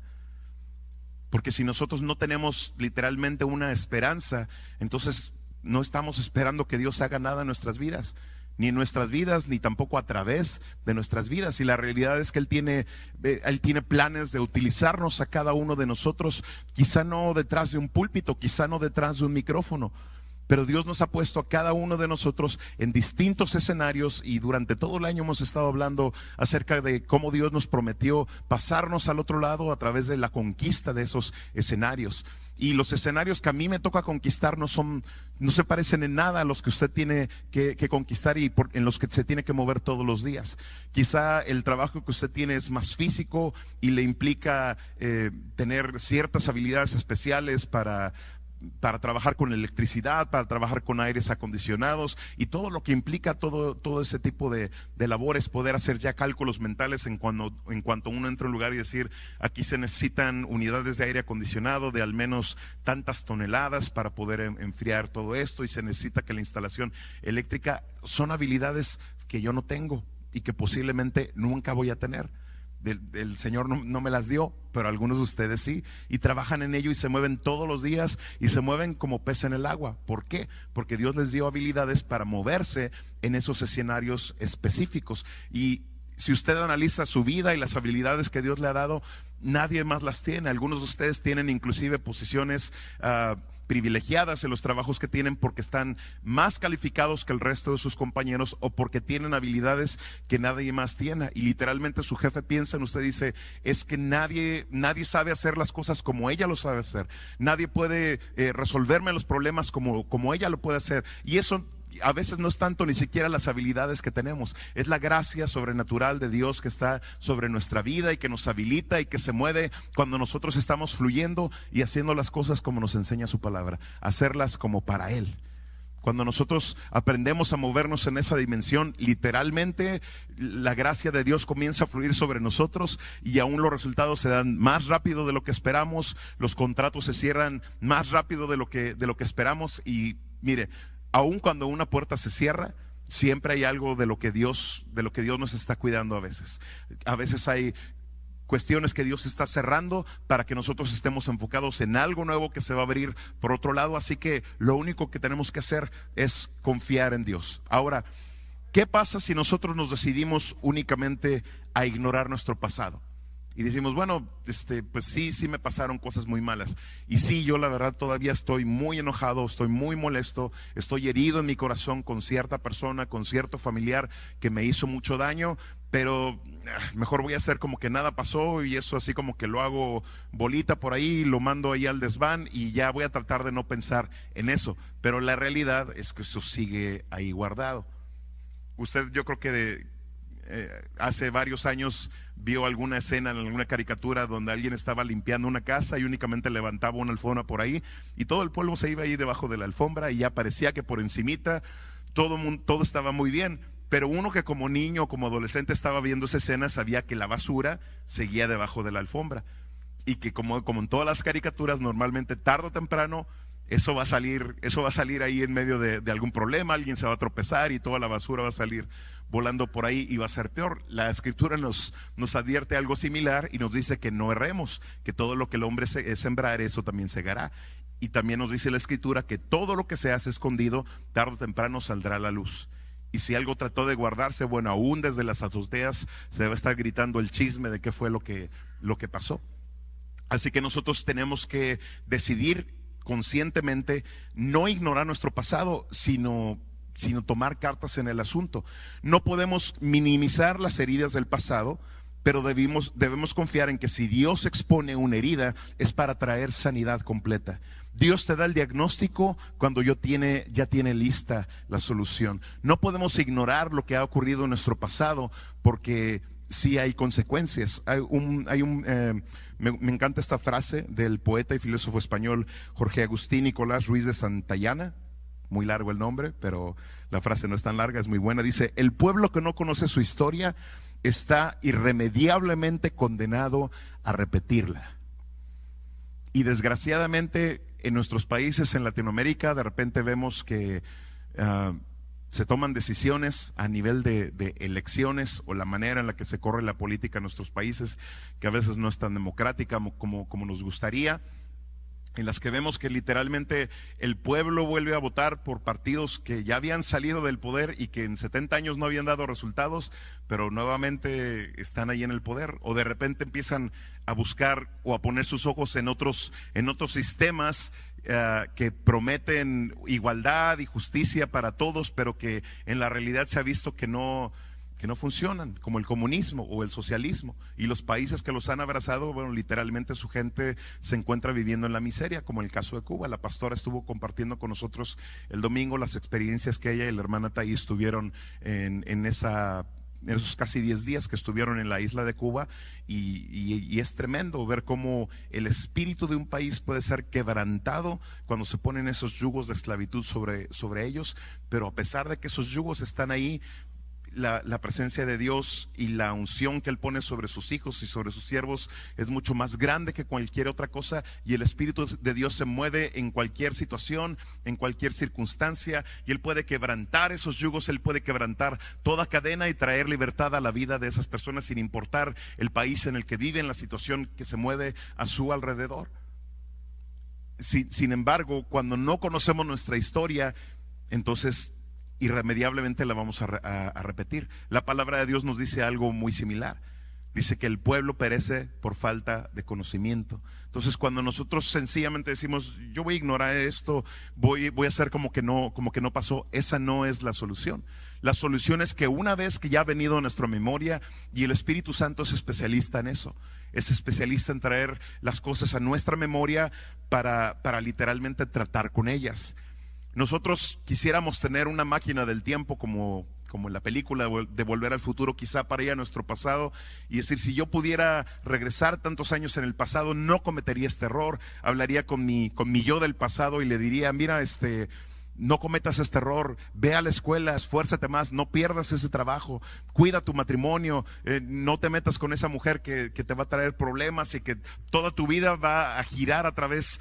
Speaker 1: Porque si nosotros no tenemos literalmente una esperanza, entonces no estamos esperando que Dios haga nada en nuestras vidas. Ni en nuestras vidas, ni tampoco a través de nuestras vidas. Y la realidad es que Él tiene planes de utilizarnos a cada uno de nosotros, quizá no detrás de un púlpito, quizá no detrás de un micrófono, pero Dios nos ha puesto a cada uno de nosotros en distintos escenarios, y durante todo el año hemos estado hablando acerca de cómo Dios nos prometió pasarnos al otro lado a través de la conquista de esos escenarios. Y los escenarios que a mí me toca conquistar no se parecen en nada a los que usted tiene que conquistar y en los que se tiene que mover todos los días. Quizá el trabajo que usted tiene es más físico y le implica tener ciertas habilidades especiales para trabajar con electricidad, para trabajar con aires acondicionados y todo lo que implica todo ese tipo de labores, poder hacer ya cálculos mentales en cuanto uno entra a un lugar y decir: aquí se necesitan unidades de aire acondicionado de al menos tantas toneladas para poder enfriar todo esto, y se necesita que la instalación eléctrica. Son habilidades que yo no tengo y que posiblemente nunca voy a tener. El Señor no me las dio, pero algunos de ustedes sí, y trabajan en ello y se mueven todos los días y se mueven como pez en el agua. ¿Por qué? Porque Dios les dio habilidades para moverse en esos escenarios específicos. Y si usted analiza su vida y las habilidades que Dios le ha dado, nadie más las tiene. Algunos de ustedes tienen inclusive posiciones privilegiadas en los trabajos que tienen porque están más calificados que el resto de sus compañeros o porque tienen habilidades que nadie más tiene. Y literalmente su jefe piensa en usted y dice, es que nadie sabe hacer las cosas como ella lo sabe hacer. Nadie puede resolverme los problemas como ella lo puede hacer. Y eso a veces no es tanto ni siquiera las habilidades que tenemos, es la gracia sobrenatural de Dios que está sobre nuestra vida y que nos habilita y que se mueve cuando nosotros estamos fluyendo y haciendo las cosas como nos enseña su palabra, hacerlas como para Él. Cuando nosotros aprendemos a movernos en esa dimensión, literalmente la gracia de Dios comienza a fluir sobre nosotros y aún los resultados se dan más rápido de lo que esperamos, los contratos se cierran más rápido de lo que esperamos. Y mire, aun cuando una puerta se cierra, siempre hay algo de lo que Dios nos está cuidando a veces. A veces hay cuestiones que Dios está cerrando para que nosotros estemos enfocados en algo nuevo que se va a abrir por otro lado. Así que lo único que tenemos que hacer es confiar en Dios. Ahora, ¿qué pasa si nosotros nos decidimos únicamente a ignorar nuestro pasado? Y decimos, bueno, pues sí me pasaron cosas muy malas. Y sí, yo la verdad todavía estoy muy enojado, estoy muy molesto, estoy herido en mi corazón con cierta persona, con cierto familiar que me hizo mucho daño, pero mejor voy a hacer como que nada pasó y eso así como que lo hago bolita por ahí, lo mando ahí al desván y ya voy a tratar de no pensar en eso. Pero la realidad es que eso sigue ahí guardado. Usted, yo creo que hace varios años vio alguna escena en alguna caricatura donde alguien estaba limpiando una casa y únicamente levantaba una alfombra por ahí y todo el polvo se iba ahí debajo de la alfombra y ya parecía que por encimita todo estaba muy bien, pero uno que como niño o como adolescente estaba viendo esa escena sabía que la basura seguía debajo de la alfombra y que como en todas las caricaturas normalmente tarde o temprano eso va a salir ahí en medio de algún problema, alguien se va a tropezar y toda la basura va a salir volando por ahí y va a ser peor. La Escritura nos advierte algo similar y nos dice que no erremos, que todo lo que el hombre sembrar, eso también segará. Y también nos dice la Escritura que todo lo que se hace escondido, tarde o temprano saldrá a la luz. Y si algo trató de guardarse, bueno, aún desde las azoteas se va a estar gritando el chisme de qué fue lo que pasó. Así que nosotros tenemos que decidir conscientemente no ignorar nuestro pasado, sino tomar cartas en el asunto. No podemos minimizar las heridas del pasado, pero debemos confiar en que si Dios expone una herida es para traer sanidad completa. Dios te da el diagnóstico cuando ya tiene lista la solución. No podemos ignorar lo que ha ocurrido en nuestro pasado porque sí hay consecuencias. Me encanta esta frase del poeta y filósofo español Jorge Agustín Nicolás Ruiz de Santayana. Muy largo el nombre, pero la frase no es tan larga, es muy buena. Dice: el pueblo que no conoce su historia está irremediablemente condenado a repetirla. Y desgraciadamente en nuestros países, en Latinoamérica, de repente vemos que se toman decisiones a nivel de elecciones o la manera en la que se corre la política en nuestros países, que a veces no es tan democrática como nos gustaría, en las que vemos que literalmente el pueblo vuelve a votar por partidos que ya habían salido del poder y que en 70 años no habían dado resultados, pero nuevamente están ahí en el poder, o de repente empiezan a buscar o a poner sus ojos en otros sistemas que prometen igualdad y justicia para todos, pero que en la realidad se ha visto que no funcionan, como el comunismo o el socialismo. Y los países que los han abrazado, bueno, literalmente su gente se encuentra viviendo en la miseria, como en el caso de Cuba. La pastora estuvo compartiendo con nosotros el domingo las experiencias que ella y la hermana Thais tuvieron en esos casi 10 días que estuvieron en la isla de Cuba, y es tremendo ver cómo el espíritu de un país puede ser quebrantado cuando se ponen esos yugos de esclavitud sobre ellos, pero a pesar de que esos yugos están ahí, la presencia de Dios y la unción que Él pone sobre sus hijos y sobre sus siervos es mucho más grande que cualquier otra cosa, y el Espíritu de Dios se mueve en cualquier situación, en cualquier circunstancia, y Él puede quebrantar esos yugos, Él puede quebrantar toda cadena y traer libertad a la vida de esas personas sin importar el país en el que viven, la situación que se mueve a su alrededor. Sin embargo, cuando no conocemos nuestra historia, entonces irremediablemente la vamos a repetir. La palabra de Dios nos dice algo muy similar. Dice que el pueblo perece por falta de conocimiento. Entonces, cuando nosotros sencillamente decimos, yo voy a ignorar esto, voy a hacer como que no pasó, esa no es la solución. La solución es que una vez que ya ha venido a nuestra memoria, y el Espíritu Santo es especialista en eso, es especialista en traer las cosas a nuestra memoria para literalmente tratar con ellas. Nosotros quisiéramos tener una máquina del tiempo como en la película de Volver al Futuro, quizá para ir a nuestro pasado y decir, si yo pudiera regresar tantos años en el pasado, no cometería este error. Hablaría con mi yo del pasado y le diría, mira, no cometas este error, ve a la escuela, esfuérzate más, no pierdas ese trabajo, cuida tu matrimonio, no te metas con esa mujer que te va a traer problemas y que toda tu vida va a girar a través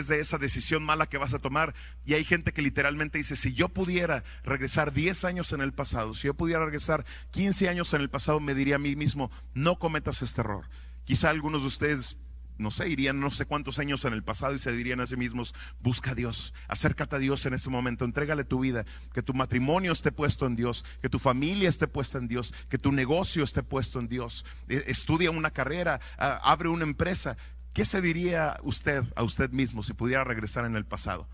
Speaker 1: de esa decisión mala que vas a tomar. Y hay gente que literalmente dice, si yo pudiera regresar 10 años en el pasado, si yo pudiera regresar 15 años en el pasado, me diría a mí mismo, no cometas este error. Quizá algunos de ustedes, no sé, irían no sé cuántos años en el pasado y se dirían a sí mismos, busca a Dios, acércate a Dios en ese momento, entrégale tu vida, que tu matrimonio esté puesto en Dios, que tu familia esté puesta en Dios, que tu negocio esté puesto en Dios, estudia una carrera, abre una empresa. ¿Qué se diría usted a usted mismo si pudiera regresar en el pasado?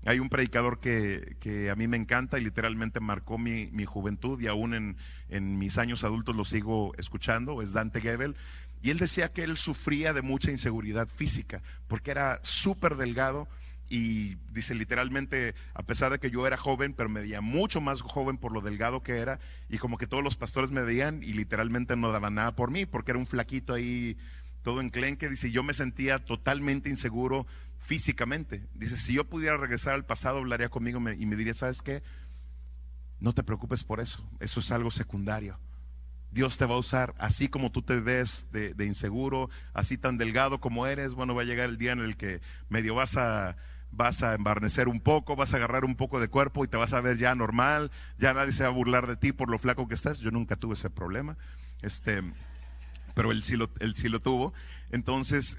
Speaker 1: Hay un predicador que a mí me encanta y literalmente marcó mi juventud, y aún en mis años adultos lo sigo escuchando, es Dante Gebel. Y él decía que él sufría de mucha inseguridad física porque era súper delgado, y dice literalmente, a pesar de que yo era joven, pero me veía mucho más joven por lo delgado que era, y como que todos los pastores me veían y literalmente no daban nada por mí porque era un flaquito ahí todo enclenque. Dice, yo me sentía totalmente inseguro físicamente. Dice, si yo pudiera regresar al pasado, hablaría conmigo y me diría, ¿sabes qué? No te preocupes por eso, eso es algo secundario. Dios te va a usar así como tú te ves de inseguro, así tan delgado como eres. Bueno, va a llegar el día en el que medio vas a embarnecer un poco, vas a agarrar un poco de cuerpo y te vas a ver ya normal, ya nadie se va a burlar de ti por lo flaco que estás. Yo nunca tuve ese problema, pero él sí lo tuvo. Entonces,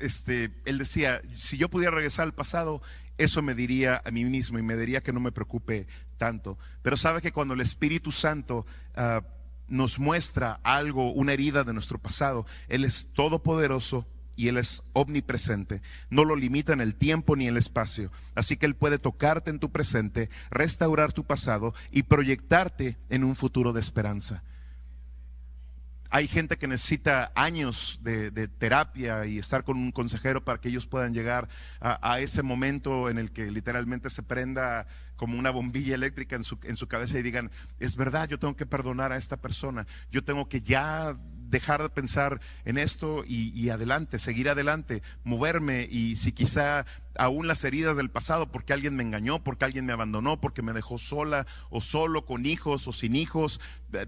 Speaker 1: él decía, si yo pudiera regresar al pasado, eso me diría a mí mismo y me diría que no me preocupe tanto. Pero sabe que cuando el Espíritu Santo nos muestra algo, una herida de nuestro pasado, Él es todopoderoso y Él es omnipresente, no lo limita en el tiempo ni en el espacio, así que Él puede tocarte en tu presente, restaurar tu pasado y proyectarte en un futuro de esperanza. Hay gente que necesita años de terapia y estar con un consejero para que ellos puedan llegar a ese momento en el que literalmente se prenda como una bombilla eléctrica en su cabeza y digan, es verdad, yo tengo que perdonar a esta persona, yo tengo que ya dejar de pensar en esto y adelante, seguir adelante, moverme. Y si quizá aún las heridas del pasado, porque alguien me engañó, porque alguien me abandonó, porque me dejó sola o solo, con hijos o sin hijos,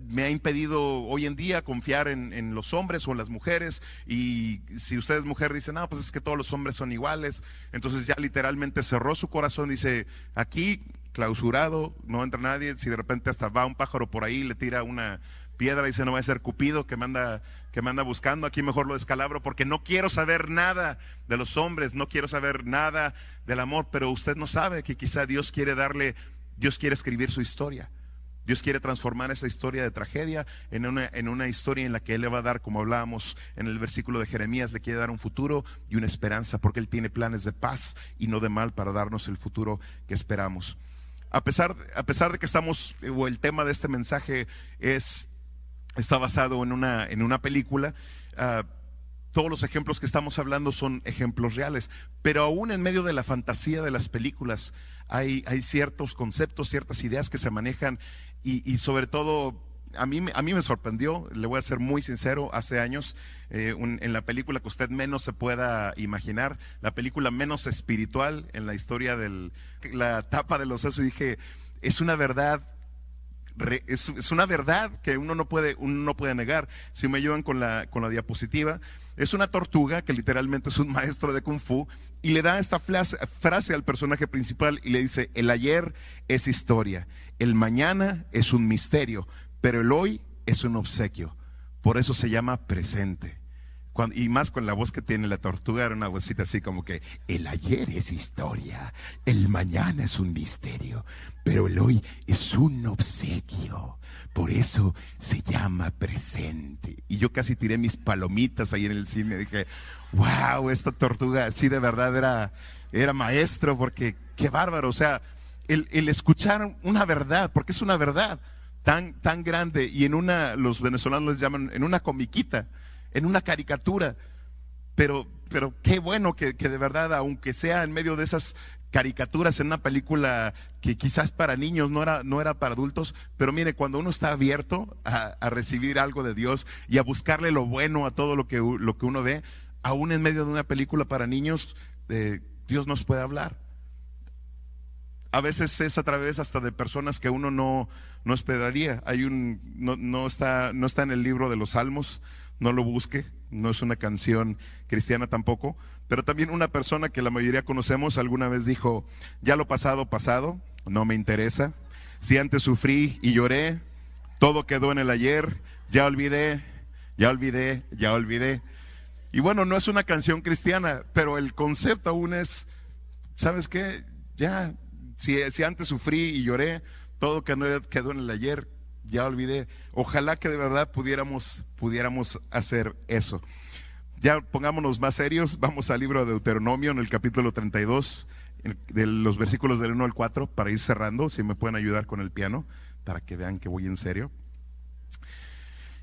Speaker 1: me ha impedido hoy en día confiar en los hombres o en las mujeres. Y si usted es mujer, dice, no, pues es que todos los hombres son iguales. Entonces ya literalmente cerró su corazón, dice, aquí clausurado, no entra nadie. Si de repente hasta va un pájaro por ahí, le tira una piedra y dice, no va a ser Cupido que me anda buscando, aquí mejor lo descalabro porque no quiero saber nada de los hombres, no quiero saber nada del amor. Pero usted no sabe que quizá Dios quiere escribir su historia. Dios quiere transformar esa historia de tragedia en una historia en la que Él le va a dar, como hablábamos en el versículo de Jeremías, le quiere dar un futuro y una esperanza, porque Él tiene planes de paz y no de mal para darnos el futuro que esperamos. A pesar de que el tema de este mensaje está basado en una película, todos los ejemplos que estamos hablando son ejemplos reales, pero aún en medio de la fantasía de las películas hay ciertos conceptos, ciertas ideas que se manejan y sobre todo a mí me sorprendió, le voy a ser muy sincero, hace años en la película que usted menos se pueda imaginar, la película menos espiritual en la historia la tapa de los sesos, y dije, es una verdad es una verdad que uno no puede negar. Si me ayudan con la diapositiva, es una tortuga que literalmente es un maestro de Kung Fu y le da esta frase al personaje principal y le dice: el ayer es historia, el mañana es un misterio, pero el hoy es un obsequio. Por eso se llama presente. Y más con la voz que tiene la tortuga, era una vocita así como que: el ayer es historia, el mañana es un misterio, pero el hoy es un obsequio. Por eso se llama presente. Y yo casi tiré mis palomitas ahí en el cine. Dije: wow, esta tortuga sí de verdad era maestro, porque qué bárbaro. O sea, el escuchar una verdad, porque es una verdad tan grande, y los venezolanos les llaman en una comiquita, en una caricatura, pero qué bueno que de verdad, aunque sea en medio de esas caricaturas, en una película que quizás para niños no era para adultos, pero mire, cuando uno está abierto a recibir algo de Dios y a buscarle lo bueno a todo lo que uno ve, aún en medio de una película para niños, Dios nos puede hablar. A veces es a través hasta de personas que uno no esperaría. No está en el libro de los Salmos. No lo busque, no es una canción cristiana tampoco, pero también una persona que la mayoría conocemos alguna vez dijo: ya lo pasado, pasado, no me interesa. Si antes sufrí y lloré, todo quedó en el ayer, ya olvidé. Y bueno, no es una canción cristiana, pero el concepto aún es: ¿sabes qué? Ya, si antes sufrí y lloré, todo quedó en el ayer, ya olvidé. Ojalá que de verdad pudiéramos hacer eso. Ya pongámonos más serios. Vamos al libro de Deuteronomio, en el capítulo 32, de los versículos del 1 al 4, para ir cerrando. Si me pueden ayudar con el piano, para que vean que voy en serio.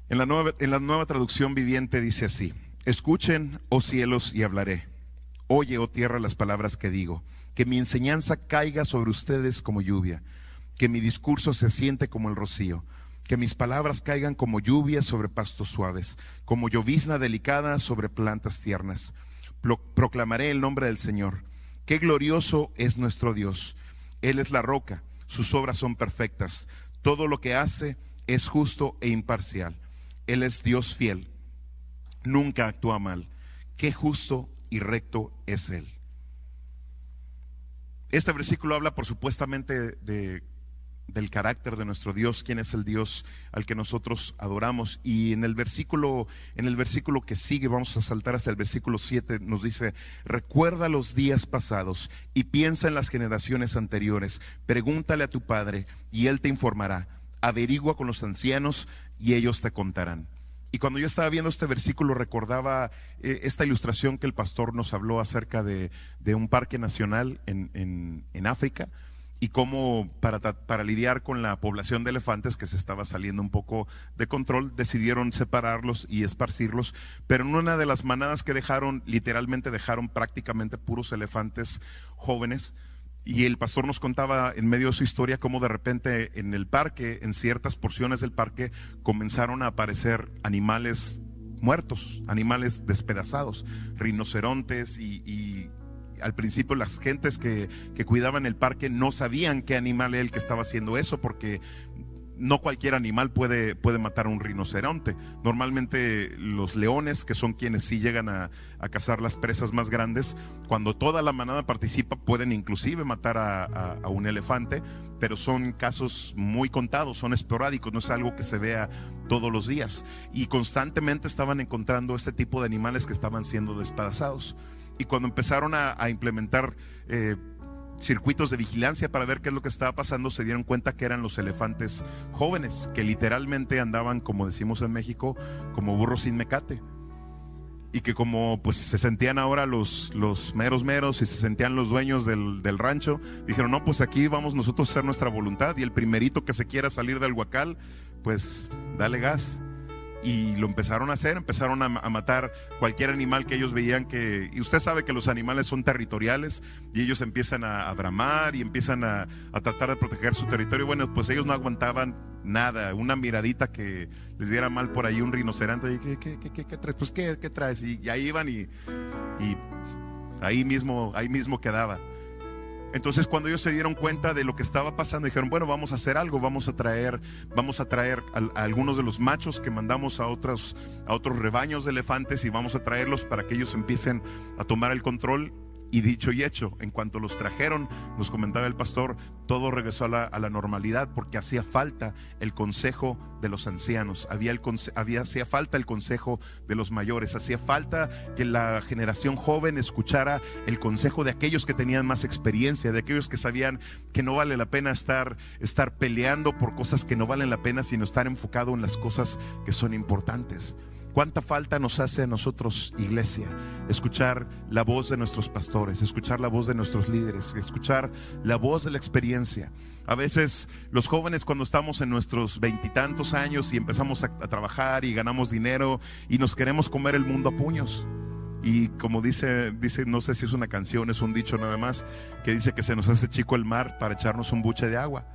Speaker 1: En la nueva traducción viviente dice así: escuchen, oh cielos, y hablaré. Oye, oh tierra, las palabras que digo. Que mi enseñanza caiga sobre ustedes como lluvia, que mi discurso se siente como el rocío, que mis palabras caigan como lluvia sobre pastos suaves, como llovizna delicada sobre plantas tiernas. Proclamaré el nombre del Señor. Qué glorioso es nuestro Dios. Él es la roca, sus obras son perfectas. Todo lo que hace es justo e imparcial. Él es Dios fiel, nunca actúa mal. Qué justo y recto es Él. Este versículo habla por supuestamente del carácter de nuestro Dios, quién es el Dios al que nosotros adoramos. Y en el versículo que sigue, vamos a saltar hasta el versículo 7, nos dice: recuerda los días pasados y piensa en las generaciones anteriores. Pregúntale a tu padre y él te informará. Averigua con los ancianos y ellos te contarán. Y cuando yo estaba viendo este versículo, recordaba esta ilustración que el pastor nos habló acerca de un parque nacional en África, y cómo para lidiar con la población de elefantes que se estaba saliendo un poco de control, decidieron separarlos y esparcirlos, pero en una de las manadas que literalmente dejaron prácticamente puros elefantes jóvenes. Y el pastor nos contaba en medio de su historia cómo de repente en el parque, en ciertas porciones del parque, comenzaron a aparecer animales muertos, animales despedazados, rinocerontes, y al principio las gentes que cuidaban el parque no sabían qué animal era el que estaba haciendo eso, porque no cualquier animal puede matar a un rinoceronte. Normalmente los leones, que son quienes sí llegan a cazar las presas más grandes, cuando toda la manada participa, pueden inclusive matar a un elefante, pero son casos muy contados, son esporádicos, no es algo que se vea todos los días. Y constantemente estaban encontrando este tipo de animales que estaban siendo despedazados. Y cuando empezaron a implementar circuitos de vigilancia para ver qué es lo que estaba pasando, se dieron cuenta que eran los elefantes jóvenes, que literalmente andaban, como decimos en México, como burros sin mecate. Y que como pues se sentían ahora los meros y se sentían los dueños del rancho, dijeron: no, pues aquí vamos nosotros a hacer nuestra voluntad, y el primerito que se quiera salir del huacal, pues dale gas. Y lo empezaron a hacer, empezaron a matar cualquier animal que ellos veían y usted sabe que los animales son territoriales, y ellos empiezan a bramar y empiezan a tratar de proteger su territorio. Bueno, pues ellos no aguantaban nada, una miradita que les diera mal por ahí un rinoceronte. Y, ¿qué traes? Pues ¿qué traes? Y ahí iban y ahí mismo quedaba. Entonces, cuando ellos se dieron cuenta de lo que estaba pasando, dijeron, bueno, vamos a hacer algo, vamos a traer a algunos de los machos que mandamos a otros rebaños de elefantes, y vamos a traerlos para que ellos empiecen a tomar el control. Y dicho y hecho, en cuanto los trajeron, nos comentaba el pastor, todo regresó a la normalidad, porque hacía falta el consejo de los ancianos, hacía falta el consejo de los mayores, hacía falta que la generación joven escuchara el consejo de aquellos que tenían más experiencia, de aquellos que sabían que no vale la pena estar peleando por cosas que no valen la pena, sino estar enfocado en las cosas que son importantes. ¿Cuánta falta nos hace a nosotros, iglesia, escuchar la voz de nuestros pastores, escuchar la voz de nuestros líderes, escuchar la voz de la experiencia? A veces los jóvenes, cuando estamos en nuestros 20 y tantos años y empezamos a trabajar y ganamos dinero y nos queremos comer el mundo a puños. Y como dice, no sé si es una canción, es un dicho nada más, que dice que se nos hace chico el mar para echarnos un buche de agua.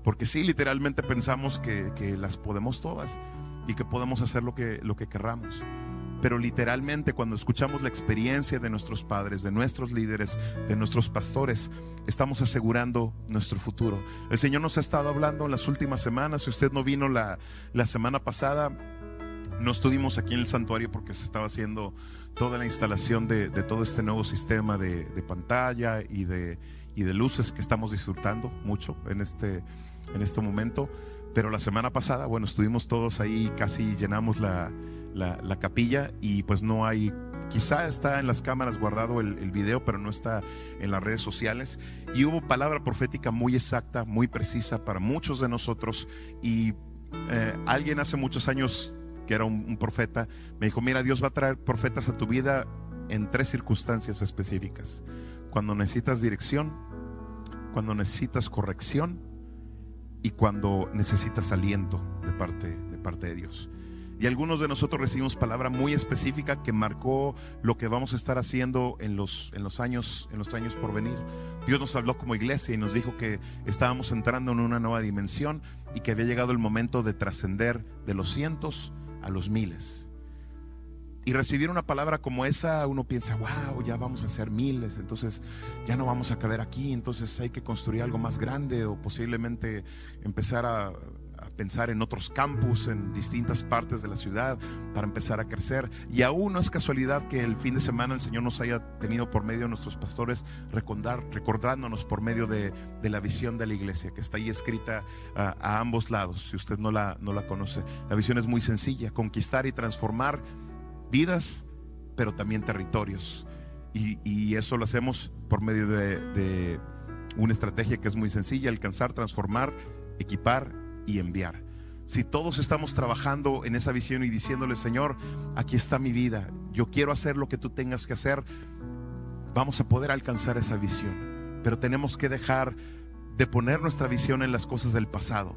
Speaker 1: Porque sí, literalmente pensamos que las podemos todas y que podemos hacer lo que querramos. Pero literalmente, cuando escuchamos la experiencia de nuestros padres, de nuestros líderes, de nuestros pastores, estamos asegurando nuestro futuro. El Señor nos ha estado hablando en las últimas semanas. Si usted no vino la semana pasada, no estuvimos aquí en el santuario porque se estaba haciendo toda la instalación de todo este nuevo sistema de pantalla y de luces que estamos disfrutando mucho en este momento. Pero la semana pasada, bueno, estuvimos todos ahí, casi llenamos la capilla, y pues no hay, quizá está en las cámaras guardado el video, pero no está en las redes sociales. Y hubo palabra profética muy exacta, muy precisa para muchos de nosotros. Y alguien hace muchos años, que era un profeta, me dijo, mira, Dios va a traer profetas a tu vida en 3 circunstancias específicas: cuando necesitas dirección, cuando necesitas corrección, y cuando necesitas aliento de parte de Dios. Y algunos de nosotros recibimos palabra muy específica que marcó lo que vamos a estar haciendo en los años por venir. Dios nos habló como iglesia y nos dijo que estábamos entrando en una nueva dimensión y que había llegado el momento de trascender de los cientos a los miles. Y recibir una palabra como esa, uno piensa, wow, ya vamos a ser miles, entonces ya no vamos a caber aquí, entonces hay que construir algo más grande, o posiblemente empezar a pensar en otros campus en distintas partes de la ciudad para empezar a crecer. Y aún no es casualidad que el fin de semana el Señor nos haya tenido por medio de nuestros pastores recordándonos por medio de la visión de la iglesia, que está ahí escrita a ambos lados. Si usted no la conoce, la visión es muy sencilla: conquistar y transformar vidas, pero también territorios. Y eso lo hacemos por medio de una estrategia que es muy sencilla: alcanzar, transformar, equipar y enviar. Si todos estamos trabajando en esa visión y diciéndole, Señor, aquí está mi vida, yo quiero hacer lo que tú tengas que hacer, vamos a poder alcanzar esa visión. Pero tenemos que dejar de poner nuestra visión en las cosas del pasado.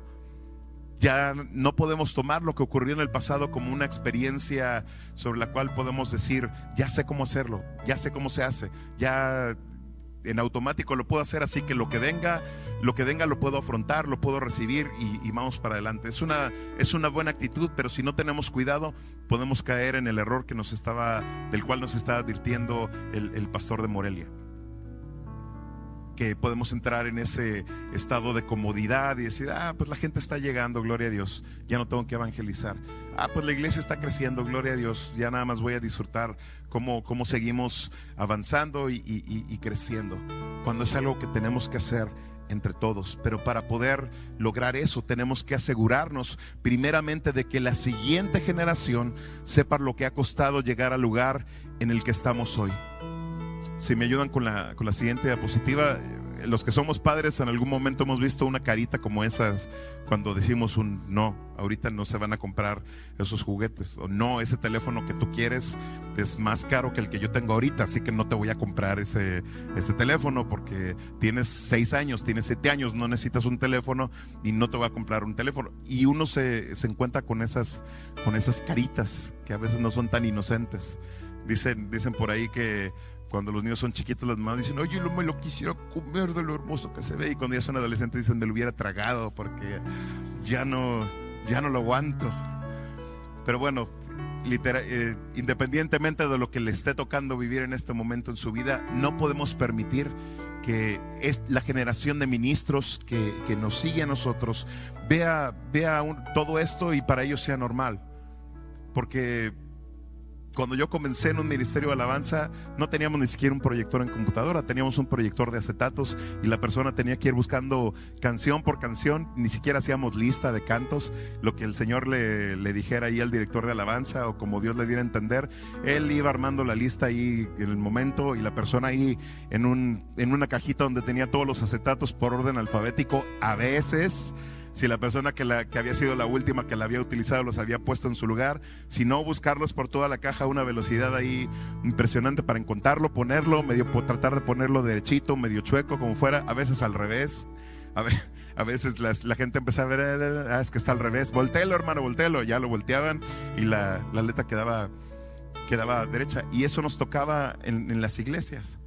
Speaker 1: Ya no podemos tomar lo que ocurrió en el pasado como una experiencia sobre la cual podemos decir, ya sé cómo hacerlo, ya sé cómo se hace, ya en automático lo puedo hacer, así que lo que venga lo puedo afrontar, lo puedo recibir y vamos para adelante. Es una buena actitud, pero si no tenemos cuidado, podemos caer en el error del cual nos estaba advirtiendo el pastor de Morelia. Que podemos entrar en ese estado de comodidad y decir, pues la gente está llegando, gloria a Dios, ya no tengo que evangelizar. Pues la iglesia está creciendo, gloria a Dios, ya nada más voy a disfrutar cómo seguimos avanzando y creciendo, cuando es algo que tenemos que hacer entre todos. Pero para poder lograr eso, tenemos que asegurarnos primeramente de que la siguiente generación sepa lo que ha costado llegar al lugar en el que estamos hoy. Si me ayudan con la siguiente diapositiva. Los que somos padres en algún momento hemos visto una carita como esas cuando decimos no, ahorita no se van a comprar esos juguetes, o no, ese teléfono que tú quieres es más caro que el que yo tengo ahorita, así que no te voy a comprar ese teléfono porque tienes 6 años, tienes 7 años, no necesitas un teléfono y no te voy a comprar un teléfono. Y uno se encuentra con esas caritas que a veces no son tan inocentes. Dicen por ahí que cuando los niños son chiquitos, las mamás dicen, oye, me lo quisiera comer de lo hermoso que se ve. Y cuando ya son adolescentes dicen, me lo hubiera tragado porque ya no lo aguanto. Pero bueno, independientemente de lo que le esté tocando vivir en este momento en su vida, no podemos permitir que es la generación de ministros que nos sigue a nosotros vea todo esto y para ellos sea normal. Porque cuando yo comencé en un ministerio de alabanza, no teníamos ni siquiera un proyector en computadora, teníamos un proyector de acetatos y la persona tenía que ir buscando canción por canción. Ni siquiera hacíamos lista de cantos, lo que el Señor le dijera ahí al director de alabanza o como Dios le diera a entender. Él iba armando la lista ahí en el momento y la persona ahí en una cajita donde tenía todos los acetatos por orden alfabético. A veces, si la persona que había sido la última que la había utilizado los había puesto en su lugar, si no, buscarlos por toda la caja a una velocidad ahí impresionante para encontrarlo, ponerlo, tratar de ponerlo derechito, medio chueco, como fuera, a veces al revés. A veces la gente empezaba a ver, es que está al revés, voltéelo hermano, voltéelo, ya lo volteaban y la letra quedaba derecha. Y eso nos tocaba en las iglesias.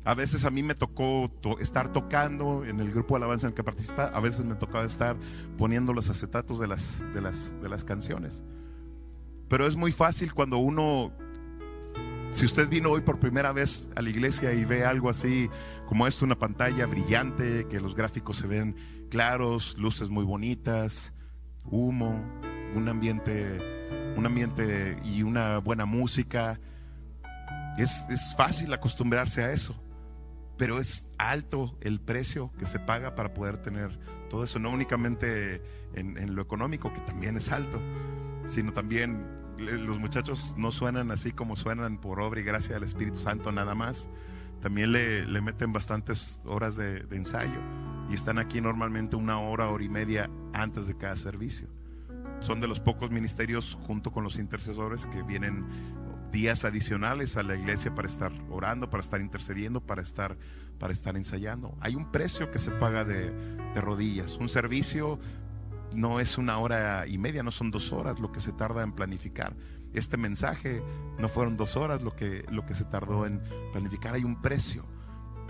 Speaker 1: A veces a mí me tocó estar tocando en el grupo de alabanza en el que participaba. A veces me tocaba estar poniendo los acetatos de las canciones. Pero es muy fácil cuando uno, si usted vino hoy por primera vez a la iglesia y ve algo así como esto, una pantalla brillante, que los gráficos se ven claros, luces muy bonitas, humo, un ambiente y una buena música, es fácil acostumbrarse a eso. Pero es alto el precio que se paga para poder tener todo eso, no únicamente en lo económico, que también es alto, sino también los muchachos no suenan así como suenan por obra y gracia del Espíritu Santo nada más. También le meten bastantes horas de ensayo y están aquí normalmente 1 hora, hora y media antes de cada servicio. Son de los pocos ministerios junto con los intercesores que vienen días adicionales a la iglesia para estar orando, para estar intercediendo, para estar ensayando. Hay un precio que se paga de rodillas. Un servicio no es 1 hora y media, no son 2 horas lo que se tarda en planificar. Este mensaje no fueron 2 horas lo que se tardó en planificar. Hay un precio,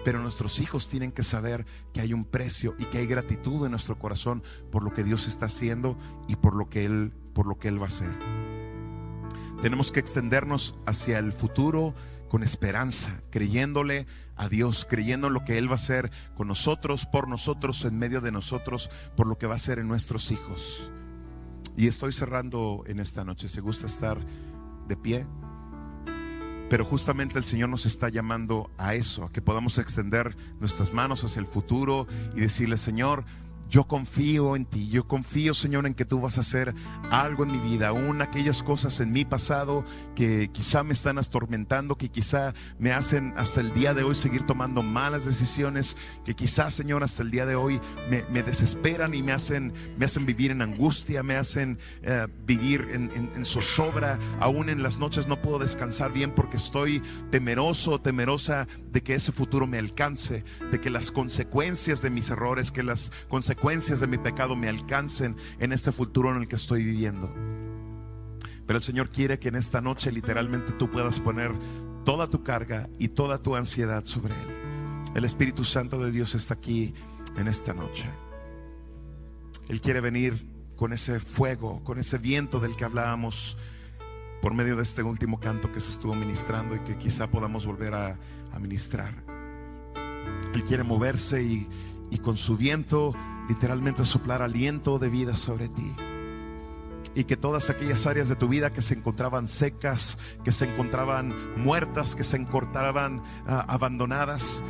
Speaker 1: pero nuestros hijos tienen que saber que hay un precio y que hay gratitud en nuestro corazón por lo que Dios está haciendo y por lo que Él va a hacer. Tenemos que extendernos hacia el futuro con esperanza, creyéndole a Dios, creyendo en lo que Él va a hacer con nosotros, por nosotros, en medio de nosotros, por lo que va a hacer en nuestros hijos. Y estoy cerrando en esta noche. Si gusta estar de pie, pero justamente el Señor nos está llamando a eso, a que podamos extender nuestras manos hacia el futuro y decirle: Señor, yo confío en ti, yo confío, Señor, en que tú vas a hacer algo en mi vida. Aún aquellas cosas en mi pasado que quizá me están atormentando, que quizá me hacen hasta el día de hoy seguir tomando malas decisiones, que quizá, Señor, hasta el día de hoy me desesperan y me hacen vivir en angustia, me hacen vivir en zozobra. Aún en las noches no puedo descansar bien porque estoy temerosa de que ese futuro me alcance, de que las consecuencias de mis errores, que las consecuencias de mi pecado me alcancen en este futuro en el que estoy viviendo. Pero el Señor quiere que en esta noche literalmente tú puedas poner toda tu carga y toda tu ansiedad sobre Él. El Espíritu Santo de Dios está aquí en esta noche. Él quiere venir con ese fuego, con ese viento del que hablábamos por medio de este último canto que se estuvo ministrando y que quizá podamos volver a ministrar. Él quiere moverse y con su viento literalmente soplar aliento de vida sobre ti, y que todas aquellas áreas de tu vida que se encontraban secas, que se encontraban muertas, que se encontraban abandonadas,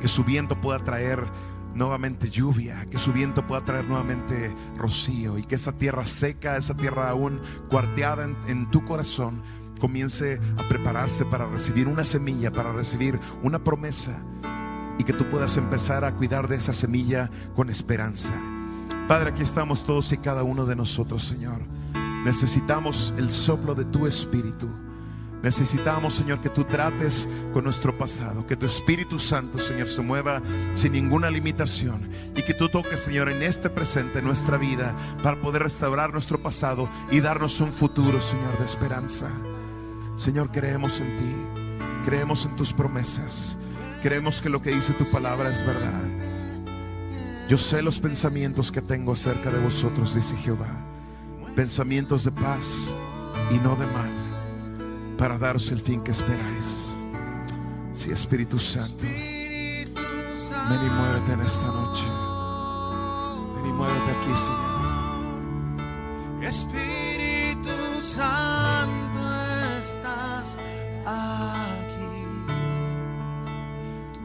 Speaker 1: que su viento pueda traer nuevamente lluvia, que su viento pueda traer nuevamente rocío, y que esa tierra seca, esa tierra aún cuarteada en tu corazón, comience a prepararse para recibir una semilla, para recibir una promesa, y que tú puedas empezar a cuidar de esa semilla con esperanza. Padre, aquí estamos todos y cada uno de nosotros, Señor. Necesitamos el soplo de tu Espíritu. Necesitamos, Señor, que tú trates con nuestro pasado, que tu Espíritu Santo, Señor, se mueva sin ninguna limitación, y que tú toques, Señor, en este presente, en nuestra vida, para poder restaurar nuestro pasado y darnos un futuro, Señor, de esperanza. Señor, creemos en ti, creemos en tus promesas. Creemos que lo que dice tu palabra es verdad. Yo sé los pensamientos que tengo acerca de vosotros, dice Jehová, pensamientos de paz y no de mal, para daros el fin que esperáis. Sí, Espíritu Santo, Ven y muévete en esta noche. Ven y muévete aquí, Señor.
Speaker 2: Espíritu Santo, estás aquí.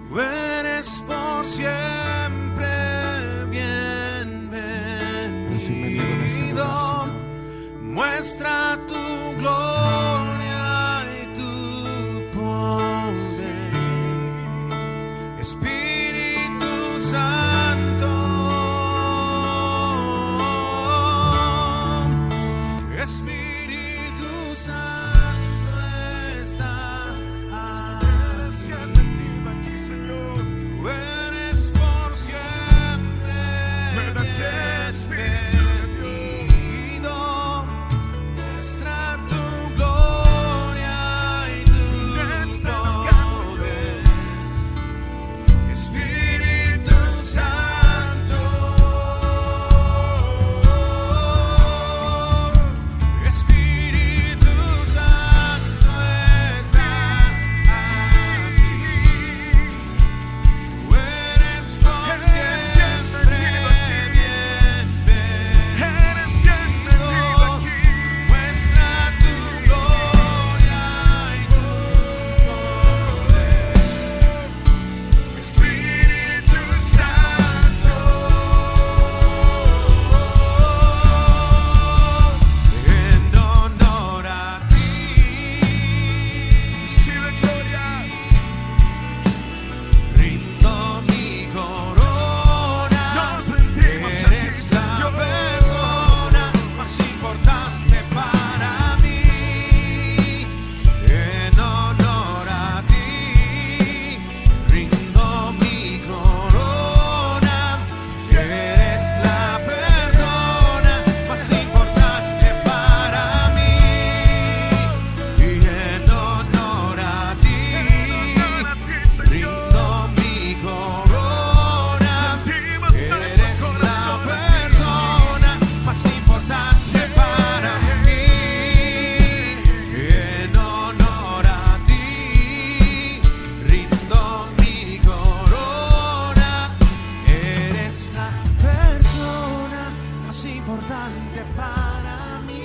Speaker 2: Tú eres por siempre bienvenido.
Speaker 1: En este lugar, Señor.
Speaker 2: Muestra tu gloria y tu poder. Espíritu Santo, Espíritu Santo, estás bienvenido aquí, Señor. Tú eres por siempre bienvenido. Muestra tu gloria y tu poder. Espíritu Santo, Espíritu Santo, estás aquí. Tú eres por siempre bienvenido aquí. Muestra tu gloria y tu poder. Espíritu Santo, en honor a ti, recibe gloria. Rindo mi corona. Nos rendimos a ti, Señor. Persona más importante para mí. En honor a ti, rindo mi corona. Eres la persona más importante para mí. Y en honor a ti, rindo mi corona. Eres la persona más importante para mí. En honor a ti, rindo mi corona. Eres la persona más importante para mí.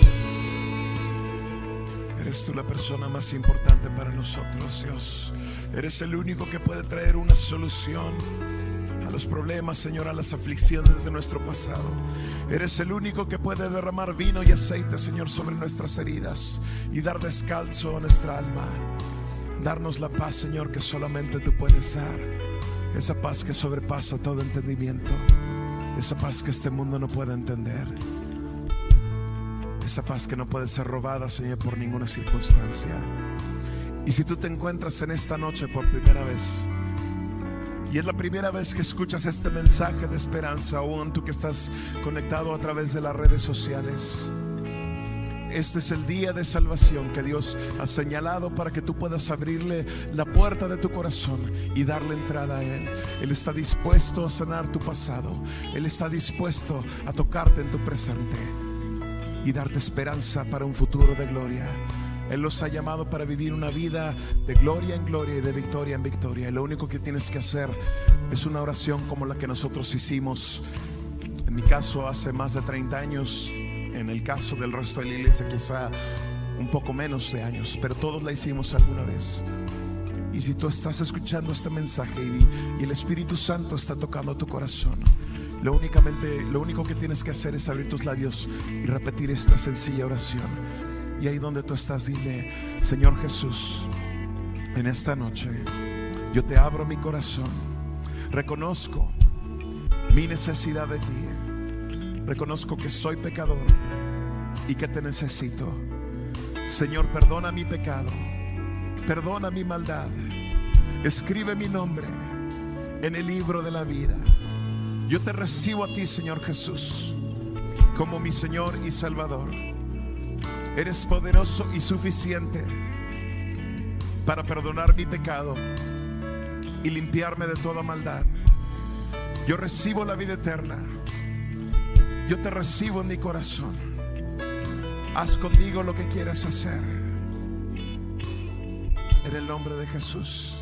Speaker 1: Eres tú la persona más importante para nosotros, Dios. Eres el único que puede traer una solución a los problemas, Señor, a las aflicciones de nuestro pasado. Eres el único que puede derramar vino y aceite, Señor, sobre nuestras heridas y dar descanso a nuestra alma. Darnos la paz, Señor, que solamente tú puedes dar. Esa paz que sobrepasa todo entendimiento. Esa paz que este mundo no puede entender. Esa paz que no puede ser robada, Señor, por ninguna circunstancia. Y si tú te encuentras en esta noche por primera vez, y es la primera vez que escuchas este mensaje de esperanza, aún tú que estás conectado a través de las redes sociales, este es el día de salvación que Dios ha señalado para que tú puedas abrirle la puerta de tu corazón y darle entrada a Él. Él está dispuesto a sanar tu pasado. Él está dispuesto a tocarte en tu presente y darte esperanza para un futuro de gloria. Él los ha llamado para vivir una vida de gloria en gloria y de victoria en victoria. Y lo único que tienes que hacer es una oración como la que nosotros hicimos. En mi caso hace más de 30 años. En el caso del resto de la iglesia quizá un poco menos de años, pero todos la hicimos alguna vez. Y si tú estás escuchando este mensaje y el Espíritu Santo está tocando tu corazón, lo único que tienes que hacer es abrir tus labios y repetir esta sencilla oración. Y ahí donde tú estás, dile: Señor Jesús, en esta noche yo te abro mi corazón. Reconozco mi necesidad de ti. Reconozco que soy pecador y que te necesito. Señor, perdona mi pecado, perdona mi maldad. Escribe mi nombre en el libro de la vida. Yo te recibo a ti, Señor Jesús, como mi Señor y Salvador. Eres poderoso y suficiente para perdonar mi pecado y limpiarme de toda maldad. Yo recibo la vida eterna. Yo te recibo en mi corazón. Haz conmigo lo que quieras hacer. En el nombre de Jesús.